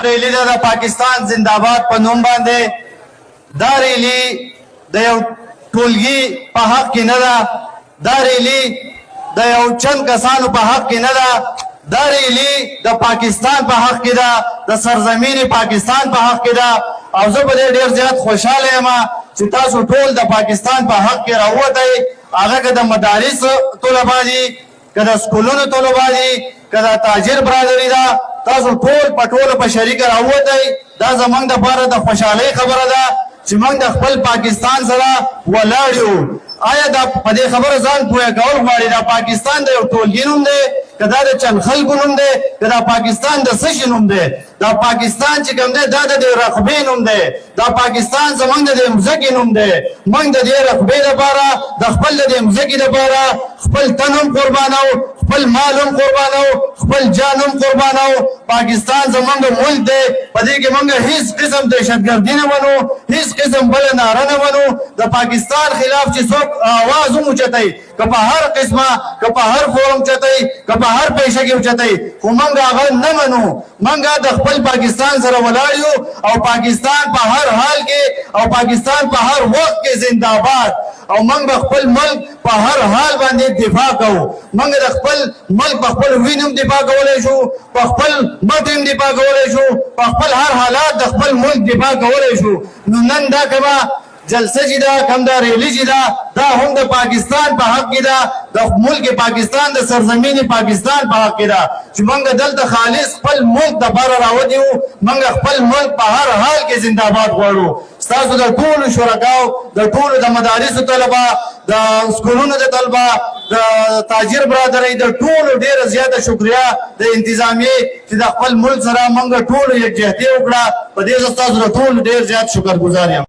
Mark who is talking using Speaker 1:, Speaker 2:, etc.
Speaker 1: ریلی دا پاکستان زنده‌باد په نوم باندې دا ریلی د یو ټولګي په حق کې نه ده، دا ریلی د یو چند کسانو په حق کې نه ده، دا ریلی د پاکستان په حق کې ده، د سرزمین پاکستان په حق کې ده. او زه په دې ډېر زیات خوشحاله یم چې تاسو ټول د پاکستان په حق کې راووتئ، هغه که د مدارس طلبا دي، که د سکولونو طلبا دي، که د تاجر برادري ده، تاسو ټول په ټولو په شریکه راووتئ. دا زموږ دپاره د خوشحالۍ خبره ده چې موږ د خپل پاکستان سره ولاړ یو. آیا دا په دې خبره ځان پوهه کول غواړي دا پاکستان د یو ټولګي نوم دی، که دا د چند خلکو نوم دی، که دا پاکستان د څه شي نوم دی؟ دا پاکستان چې کوم دی دا د دې رقبې نوم دی، دا پاکستان زموږ د دې مځکې نوم دی. موږ د دې رقبې دپاره د خپل د دې مځکې دپاره خپل تن هم قربانو، خپل مال هم قربانو، خپل جان هم قربانو. پاکستان زموږ ملک دی، په دې کې موږ هیڅ قسم دهشتګردي نه منو، هیڅ قسم بله ناره نه منو. د پاکستان خلاف چې څوک آواز هم اوچتئ، که په هر قسمه، که په هر فورم چتئ، که په هر پیشه کې اوچتئ، خو موږ هغه نه منو. موږ د خپل پاکستان سره ولاړ یو او پاکستان په هر حال کې او پاکستان په هر وخت کې زنده‌باد. او موږ به خپل ملک په هر حال باندې دفاع کوو. موږ د خپل ملک په خپل وین هم دفاع کولی شو، په خپل مټ هم دفاع کولی شو، په خپل هر حالات د خپل ملک دفاع کولی شو. نو نن دا کومه جلسه چې ده، کوم دا ریلی چې ده، دا هم د پاکستان په حق کې ده، د ملک پاکستان، د سرزمین پاکستان په حق کې ده چې موږ دلته خالص خپل ملک دپاره راوتي یو. موږ خپل ملک په هر حال کې زنده‌باد غواړو. ستاسو د ټولو شرکاو، د ټولو د مدارسو طلبا، د سکولونو د طلبا، د تاجر برادرۍ، د ټولو ډېره زیاته شکریه د انتظامیې چې د خپل ملک سره موږ ټولو یکجهتي وکړه. په دې زه ستاسو د ټولو ډېر زیات شکرګزار یم.